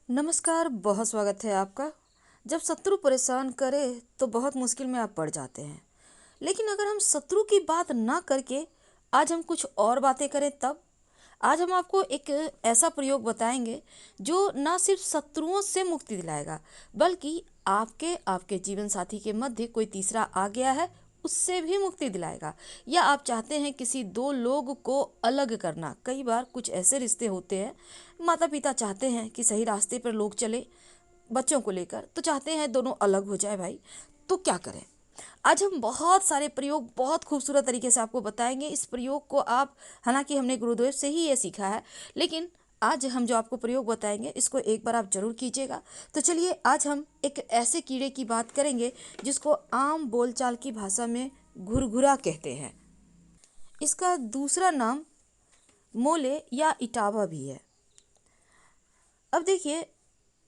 नमस्कार, बहुत स्वागत है आपका। जब शत्रु परेशान करे तो बहुत मुश्किल में आप पड़ जाते हैं। लेकिन अगर हम शत्रु की बात ना करके आज हम कुछ और बातें करें, तब आज हम आपको एक ऐसा प्रयोग बताएंगे जो ना सिर्फ शत्रुओं से मुक्ति दिलाएगा, बल्कि आपके आपके जीवन साथी के मध्य कोई तीसरा आ गया है उससे भी मुक्ति दिलाएगा। या आप चाहते हैं किसी दो लोग को अलग करना। कई बार कुछ ऐसे रिश्ते होते हैं, माता पिता चाहते हैं कि सही रास्ते पर लोग चले, बच्चों को लेकर तो चाहते हैं दोनों अलग हो जाए भाई। तो क्या करें? आज हम बहुत सारे प्रयोग बहुत खूबसूरत तरीके से आपको बताएंगे। इस प्रयोग को आप, हालांकि हमने गुरुदेव से ही ये सीखा है, लेकिन आज हम जो आपको प्रयोग बताएंगे इसको एक बार आप जरूर कीजिएगा। तो चलिए, आज हम एक ऐसे कीड़े की बात करेंगे जिसको आम बोलचाल की भाषा में घुरघुरा कहते हैं। इसका दूसरा नाम मोले या इटावा भी है। अब देखिए,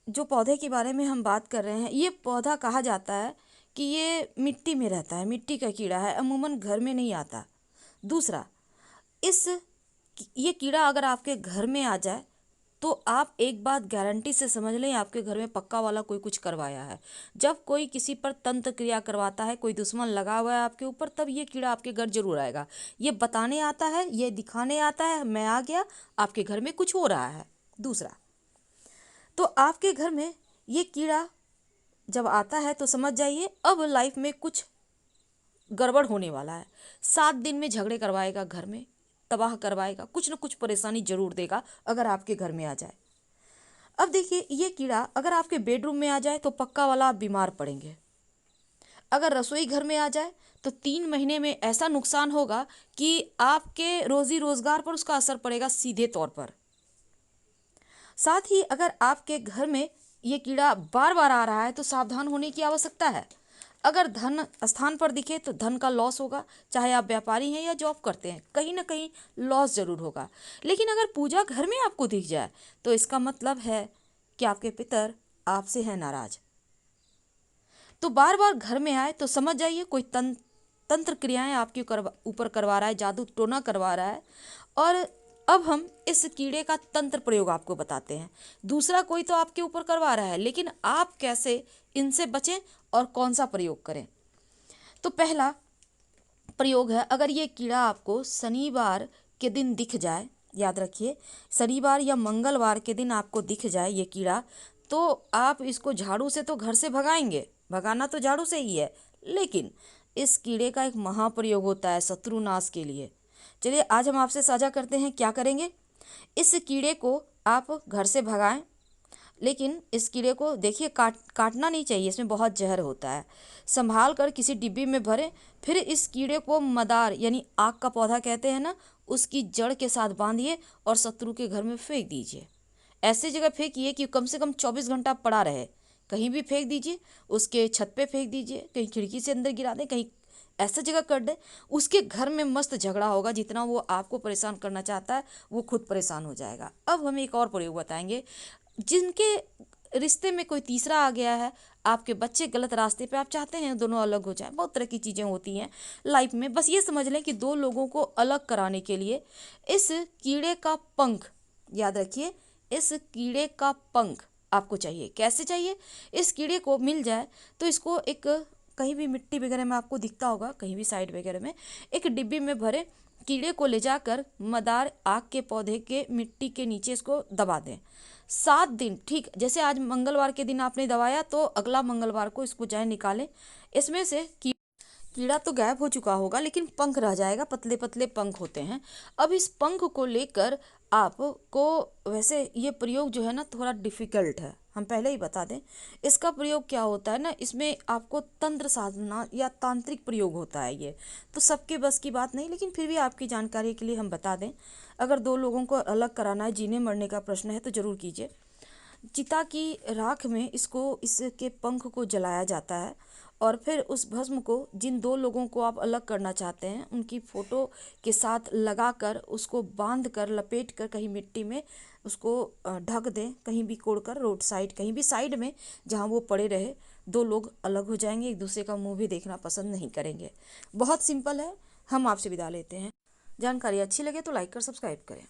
जो पौधे के बारे में हम बात कर रहे हैं, ये पौधा कहा जाता है कि ये मिट्टी में रहता है, मिट्टी का कीड़ा है, अमूमन घर में नहीं आता। दूसरा, इस ये कीड़ा अगर आपके घर में आ जाए तो आप एक बात गारंटी से समझ लें, आपके घर में पक्का वाला कोई कुछ करवाया है। जब कोई किसी पर तंत्र क्रिया करवाता है, कोई दुश्मन लगा हुआ है आपके ऊपर, तब ये कीड़ा आपके घर जरूर आएगा। ये बताने आता है, ये दिखाने आता है, मैं आ गया, आपके घर में कुछ हो रहा है। दूसरा, तो आपके घर में ये कीड़ा जब आता है तो समझ जाइए अब लाइफ में कुछ गड़बड़ होने वाला है। 7 दिन में झगड़े करवाएगा, घर में तबाह करवाएगा, कुछ ना कुछ परेशानी जरूर देगा अगर आपके घर में आ जाए। अब देखिए, ये कीड़ा अगर आपके बेडरूम में आ जाए तो पक्का वाला आप बीमार पड़ेंगे। अगर रसोई घर में आ जाए तो 3 महीने में ऐसा नुकसान होगा कि आपके रोजी रोजगार पर उसका असर पड़ेगा सीधे तौर पर। साथ ही अगर आपके घर में ये कीड़ा बार बार आ रहा है तो सावधान होने की आवश्यकता है। अगर धन स्थान पर दिखे तो धन का लॉस होगा, चाहे आप व्यापारी हैं या जॉब करते हैं, कहीं ना कहीं लॉस जरूर होगा। लेकिन अगर पूजा घर में आपको दिख जाए तो इसका मतलब है कि आपके पितर आपसे हैं नाराज। तो बार बार घर में आए तो समझ जाइए कोई तंत्र क्रियाएं आपके ऊपर करवा रहा है, जादू टोना करवा रहा है। और अब हम इस कीड़े का तंत्र प्रयोग आपको बताते हैं। दूसरा कोई तो आपके ऊपर करवा रहा है, लेकिन आप कैसे इनसे बचें और कौन सा प्रयोग करें। तो पहला प्रयोग है, अगर ये कीड़ा आपको शनिवार के दिन दिख जाए, याद रखिए शनिवार या मंगलवार के दिन आपको दिख जाए ये कीड़ा, तो आप इसको झाड़ू से तो घर से भगाएंगे, भगाना तो झाड़ू से ही है, लेकिन इस कीड़े का एक महाप्रयोग होता है शत्रुनाश के लिए। चलिए, आज हम आपसे साझा करते हैं क्या करेंगे। इस कीड़े को आप घर से भगाएं, लेकिन इस कीड़े को देखिए काटना नहीं चाहिए, इसमें बहुत जहर होता है। संभाल कर किसी डिब्बी में भरें, फिर इस कीड़े को मदार यानी आग का पौधा कहते हैं ना, उसकी जड़ के साथ बांधिए और शत्रु के घर में फेंक दीजिए। ऐसी जगह फेंकिए कि कम से कम 24 घंटा पड़ा रहे। कहीं भी फेंक दीजिए, उसके छत पे फेंक दीजिए, कहीं खिड़की से अंदर गिरा दें, कहीं ऐसा जगह कर दें, उसके घर में मस्त झगड़ा होगा। जितना वो आपको परेशान करना चाहता है वो खुद परेशान हो जाएगा। अब हम एक और प्रयोग बताएंगे। जिनके रिश्ते में कोई तीसरा आ गया है, आपके बच्चे गलत रास्ते पे, आप चाहते हैं दोनों अलग हो जाए, बहुत तरह की चीज़ें होती हैं लाइफ में। बस ये समझ लें कि दो लोगों को अलग कराने के लिए इस कीड़े का पंख, याद रखिए इस कीड़े का पंख आपको चाहिए। कैसे चाहिए? इस कीड़े को मिल जाए तो इसको एक कहीं भी मिट्टी वगैरह में आपको दिखता होगा, कहीं भी साइड वगैरह में, एक डिब्बी में भरे कीड़े को ले जाकर मदार आग के पौधे के मिट्टी के नीचे इसको दबा दें। 7 दिन, ठीक जैसे आज मंगलवार के दिन आपने दबाया तो अगला मंगलवार को इसको जाए निकालें। इसमें से कीड़ा तो गायब हो चुका होगा, लेकिन पंख रह जाएगा, पतले पतले पंख होते हैं। अब इस पंख को लेकर आपको, वैसे ये प्रयोग जो है ना थोड़ा डिफिकल्ट है, हम पहले ही बता दें। इसका प्रयोग क्या होता है ना, इसमें आपको तंत्र साधना या तांत्रिक प्रयोग होता है। ये तो सबके बस की बात नहीं, लेकिन फिर भी आपकी जानकारी के लिए हम बता दें। अगर दो लोगों को अलग कराना है, जीने मरने का प्रश्न है, तो ज़रूर कीजिए। चिता की राख में इसके पंख को जलाया जाता है और फिर उस भस्म को जिन दो लोगों को आप अलग करना चाहते हैं उनकी फ़ोटो के साथ लगाकर उसको बांध कर लपेट कर कहीं मिट्टी में उसको ढक दें, कहीं भी कोड़कर रोड साइड, कहीं भी साइड में जहाँ वो पड़े रहे। दो लोग अलग हो जाएंगे, एक दूसरे का मुंह भी देखना पसंद नहीं करेंगे। बहुत सिंपल है। हम आपसे विदा लेते हैं। जानकारी अच्छी लगे तो लाइक कर सब्सक्राइब करें।